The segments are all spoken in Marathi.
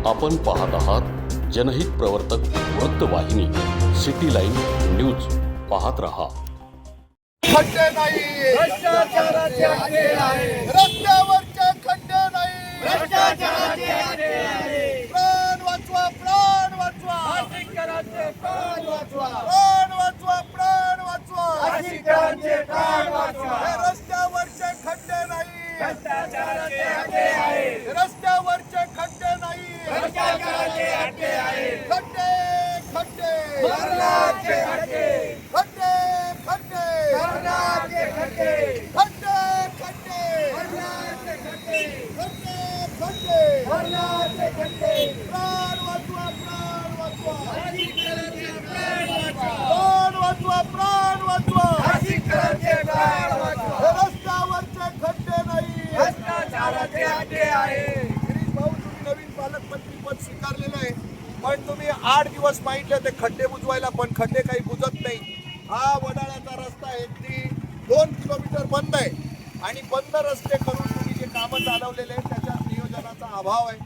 आपण पाहत आहात जनहित प्रवर्तक वृत्तवाहिनी सिटी लाईन न्यूज. पाहत रहा. खड्डे नाही, भ्रष्टाचाराचे अड्डे आहे. रस्त्यावरचे खड्डे नाही, भ्रष्टाचाराचे अड्डे आहे. प्राण वाचवा, प्राण वाचवा, नाशिककरांचे प्राण वाचवा. प्राण वाचवा, प्राण वाचवा, नाशिककरांचे प्राण वाचवा. हे रस्त्यावरचे खड्डे नाही, भ्रष्टाचाराचे अड्डे आहे. रस्त्यावरचे खड्डे नाही, भ्रष्टाचाराचे अड्डे आहे. खड्डे खड्डे मरणाचे खड्डे, खड्डे खड्डे मरणाचे खड्डे, खड्डे खड्डे मरणाचे खड्डे, खड्डे खड्डे मरणाचे खड्डे. प्राण वाचवा, प्राण वाचवा, नाशिककरांचे प्राण वाचवा. प्राण वाचवा, प्राण वाचवा, नाशिककरांचे प्राण वाचवा. हे रस्त्यावरचे खड्डे नाही. भ्रष्टाचाराचे अड्डे आहे. गिरीश भाऊ, तुम्ही नवीन पालकमंत्री पद स्वीकारलेलं आहे, पण तुम्ही 8 दिवस मागितले ते खड्डे बुजवायला, पण खड्डे काही बुजत नाही. हा वडाळ्याचा रस्ता आहे, ती 2 किलोमीटर बंद आहे आणि बंद रस्ते करून तुम्ही जे कामं चालवलेले आहेत त्याच्यात नियोजनाचा अभाव आहे.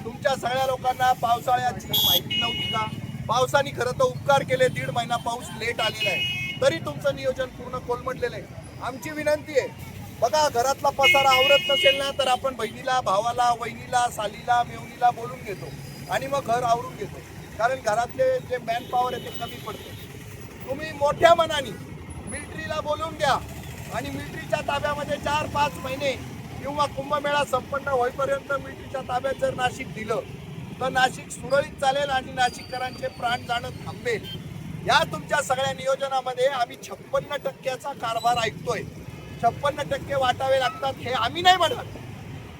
तुमच्या सगळ्या लोकांना पावसाळ्याची माहिती नव्हती का? पावसाने खरं तर उपकार केले, 1.5 महिना पाऊस लेट आलेला आहे, तरी तुमचं नियोजन पूर्ण कोलमडलेलं आहे. आमची विनंती आहे, बघा, घरातला पसारा आवरत नसेल ना तर आपण बहिणीला, भावाला, वहिनीला, सालीला, मेवणीला बोलून घेतो आणि मग घर आवरून घेतो, कारण घरातले जे मॅन पॉवर आहे ते कमी पडते. तुम्ही मोठ्या मनाने मिलिटरीला बोलून द्या आणि मिलिटरीच्या ताब्यामध्ये 4-5 महिने किंवा कुंभमेळा संपन्न होईपर्यंत मिलिटरीच्या ताब्यात जर नाशिक दिलं तर नाशिक सुरळीत चालेल आणि नाशिककरांचे प्राण जाणं थांबेल. या तुमच्या सगळ्या नियोजनामध्ये आम्ही 56% कारभार ऐकतोय. 56% वाटावे लागतात हे आम्ही नाही म्हणत.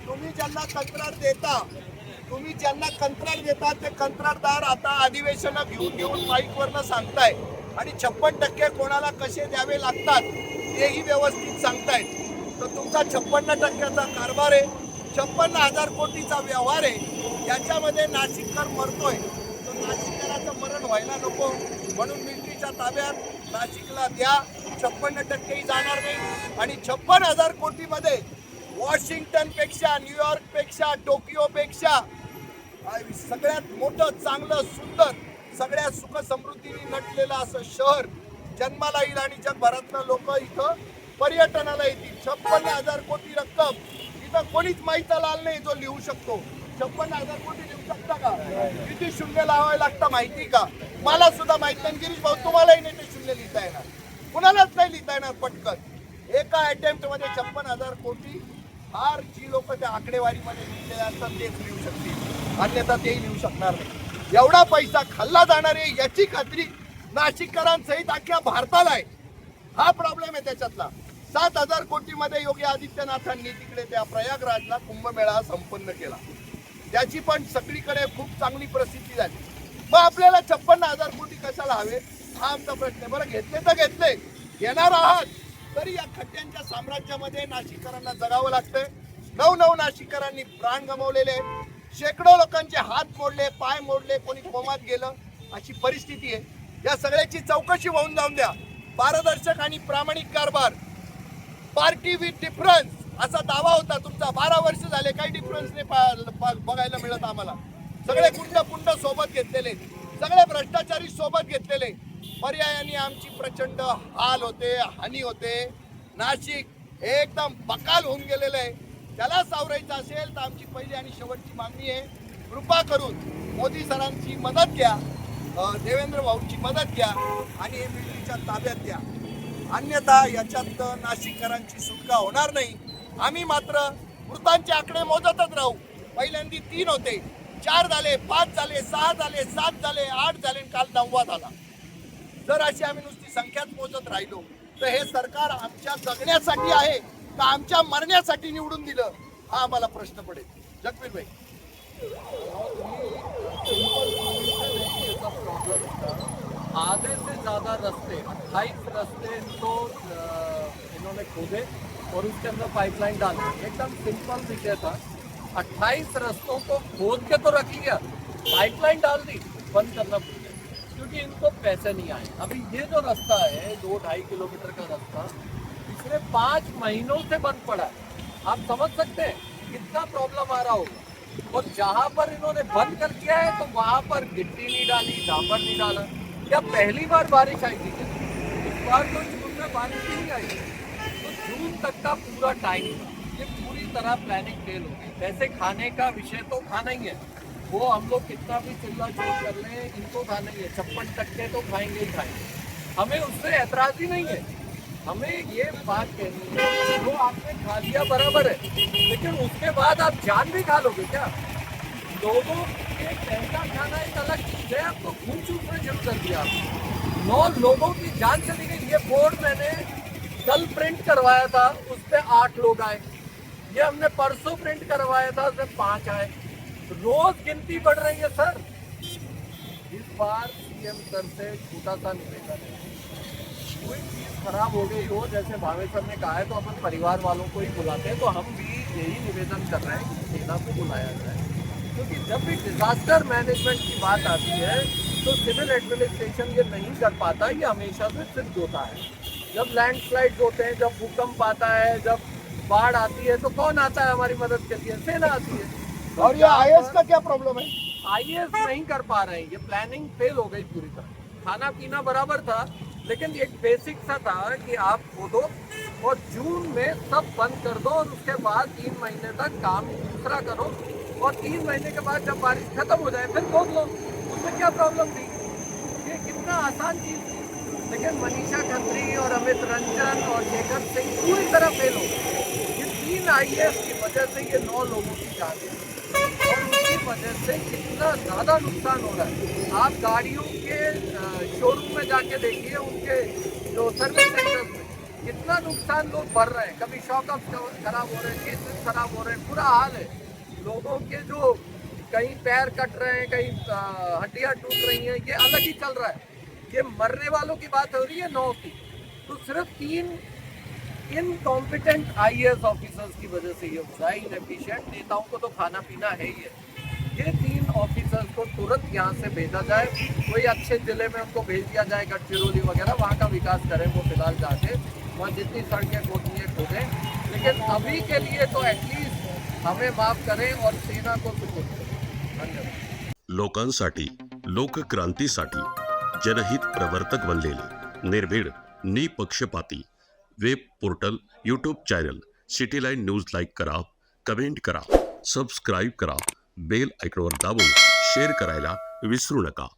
तुम्ही ज्यांना कंत्राट देता ते कंत्राटदार आता अधिवेशनं घेऊन माईकवरनं सांगताय आणि 56% कोणाला कसे द्यावे लागतात तेही व्यवस्थित सांगतायत. तर तुमचा 56%चा कारभार आहे, 56,000 कोटीचा व्यवहार आहे, याच्यामध्ये नाशिककर मरतोय. तर नाशिककराचं मरण व्हायला नको म्हणून मिलिटरीच्या ताब्यात नाशिकला द्या. 56%ही जाणार नाही आणि 56,000 कोटीमध्ये वॉशिंग्टनपेक्षा, न्यूयॉर्कपेक्षा, टोकियोपेक्षा सगळ्यात मोठं, चांगलं, सुंदर, सगळ्या सुख समृद्धीने नटलेलं असं शहर जन्माला येईल आणि जगभरातलं लोक इथं पर्यटनाला येतील. 56,000 कोटी रक्कम इथं कोणीच माहिती लाल नाही जो लिहू शकतो. 56,000 कोटी लिहू शकता का? किती शून्य लावावे लागतं माहिती का? मला सुद्धा माहिती नाही. गिरीश भाऊ, तुम्हालाही नाही ते शून्य लिहिता येणार, कुणालाच नाही लिहिता येणार पटकन. एका अटेम्प्ट मध्ये 56,000 कोटी फार जी लोक त्या आकडेवारीमध्ये लिहिलेले असतात तेच लिहू शकतील, अन्यथा तेही लिहू शकणार नाही. एवढा पैसा खाल्ला जाणार आहे याची खात्री नाशिककरांसहित अख्ख्या भारताला आहे. हा प्रॉब्लेम आहे त्याच्यातला. 7,000 कोटीमध्ये योगी आदित्यनाथांनी तिकडे त्या प्रयागराजला कुंभमेळा संपन्न केला, त्याची पण सगळीकडे खूप चांगली प्रसिद्धी झाली. मग आपल्याला 56,000 कोटी कशाला हवे हा आमचा प्रश्न आहे. बरं, घेतले तर घेतले, घेणार आहात तरी या खड्ड्यांच्या साम्राज्यामध्ये नाशिककरांना जगावं लागतंय. 9 नाशिककरांनी प्राण गमावलेले, शेकडो लोकांचे हात मोडले, पाय मोडले, कोणी कोमात गेलं, अशी परिस्थिती आहे. या सगळ्याची चौकशी होऊन जाऊन द्या. पारदर्शक आणि प्रामाणिक कारभार, पार्टी विथ डिफरन्स असा दावा होता तुमचा. 12 वर्ष झाले, काही डिफरन्स नाही बघायला मिळत आम्हाला. सगळे पुंड सोबत घेतलेले, सगळे भ्रष्टाचारी सोबत घेतलेले. पर्यायाने आमची प्रचंड हाल होते, हानी होते. नाशिक एकदम बकाल होऊन गेलेलं आहे. त्याला सावरायचं असेल तर आमची पहिली आणि शेवटची मागणी आहे, कृपा करून मोदी सरांची मदत घ्या, देवेंद्र भाऊंची मदत घ्या आणि हे मिलिटरीच्या ताब्यात द्या. अन्यथा याच्यात नाशिककरांची सुटका होणार नाही. आम्ही मात्र मृतांचे आकडे मोजतच राहू. पहिल्यांदी 3 होते, 4 झाले, 5 झाले, 6 झाले, 7 झाले, 8 झाले, काल 9वा झाला. जर अशी आम्ही नुसती संख्याच मोजत राहिलो तर हे सरकार आमच्या जगण्यासाठी आहे का आमच्या मरण्यासाठी निवडून दिलं हा आम्हाला प्रश्न पडेल. जगवीर भाई, आधे से ज़्यादा रास्ते 28 रास्ते तो इन्होंने खोदे और उसके अंदर पाइपलाइन डाली. एकदम सिंपल विषय था. 28 रास्तों को खोद के तो रख लिया, पाइपलाइन डाल दी, बंद करना भूल गए क्योंकि इनको पैसे नहीं आए. अभी ये जो रास्ता है 2-2.5 किलोमीटर का रास्ता पिछले 5 महीनों से बंद पड़ा है. आप समझ सकते हैं कितना प्रॉब्लम आ रहा होगा. और जहां पर इन्होंने बंद कर दिया है तो वहां पर गिट्टी नहीं डाली, डामर नहीं डाला। क्या पहली बार बारिश आई थी क्या? इस बार तो जून में बारिश ही नहीं आई, तो जून तक का पूरा टाइम था। ये पूरी तरह प्लानिंग फेल हो गई। वैसे खाने का विषय तो खाना ही है, वो हम लोग कितना भी चिल्ला चोट कर लें, इनको खाना ही है। 56% तो खाएंगे ही खाएंगे, हमें उससे ऐतराज ही नहीं है। हमें ये बात कहनी है, जो आपने खा लिया बराबर है, लेकिन उसके बाद आप जान भी खा लोगे क्या? लोगों के पैसा खाना एक अलग चीज है, आपको खून चूसना शुरू कर दिया आपने। 9 लोगों की जान चली गई। ये बोर्ड मैंने कल प्रिंट करवाया था, उस पर 8 लोग आए। ये हमने परसों प्रिंट करवाया था, उसमें 5 आए। रोज गिनती बढ़ रही है सर। इस बार सीएम सर से छोटा सा निवेदन है, कोई चीज खराब हो गई हो, जैसे भावेश सर ने कहा है, तो अपन परिवार वालों को ही बुलाते हैं। तो हम भी यही निवेदन कर रहे हैं कि सेना को बुलाया जाए, क्योंकि जब भी डिजास्टर मैनेजमेंट की बात आती है तो सिविल एडमिनिस्ट्रेशन ये नहीं कर पाता। ये हमेशा से सिद्ध होता है। जब लैंडस्लाइड होते हैं, जब भूकंप आता है, जब बाढ़ आती है, तो कौन आता है हमारी मदद के लिए? सेना आती है। तो और ये आईएएस का क्या प्रॉब्लम है? आईएएस नहीं कर पा रहे हैं, ये प्लानिंग फेल हो गई पूरी तरह। खाना पीना बराबर था, लेकिन एक बेसिक सा था कि आप खोदो और जून में सब बंद कर दो और उसके बाद 3 महीने तक काम दूसरा करो, और 3 महीने के बाद जब बारिश खत्म हो जाए फिर खोद लो। उसमें क्या प्रॉब्लम थी? ये कितना आसान चीज थी। लेकिन मनीषा खत्री और अमित रंजन और शेखर सिंह पूरी तरह फेल हो गए। ये 3 आईएएस की वजह से ये 9 लोगों की जान गई, और उसकी वजह से कितना ज़्यादा नुकसान हो रहा है। आप गाड़ियों के शोरूम में जाके देखिए, उनके जो सर्विस सेंटर में कितना नुकसान लोग बढ़ रहे हैं। कभी शॉकअप खराब हो रहे हैं, केसेस खराब हो रहे हैं, बुरा हाल है। लोगों के जो कहीं पैर कट रहे हैं, कहीं हड्डियां टूट रही हैं, ये अलग ही चल रहा है। ये मरने वालों की बात हो रही है 9 की, तो सिर्फ 3 इनकॉम्पिटेंट आईएएस ऑफिसर्स की वजह से ये हो रहा है। इनएफिशिएंट नेताओं को तो खाना पीना है ही है। ये 3 ऑफिसर्स को तुरंत यहाँ से भेजा जाए, कोई अच्छे जिले में उनको भेज दिया जाए, गढ़चिरौली वगैरह, वहाँ का विकास करें वो फिलहाल जाके, वहाँ जितनी सड़कें खोदनी है खोदें। लेकिन अभी के लिए तो एटलीस्ट हमें माफ करें और सेना को सुपुर्द करें। धन्यवाद। लोकांसाठी, लोकक्रांतीसाठी जनहित प्रवर्तक बनलेले निर्भीड, निपक्षपाती web portal, YouTube channel city line news like करा, कमेंट करा, सबस्क्राईब करा, बेल आयकॉनवर दाबून शेअर करायला विसरू नका.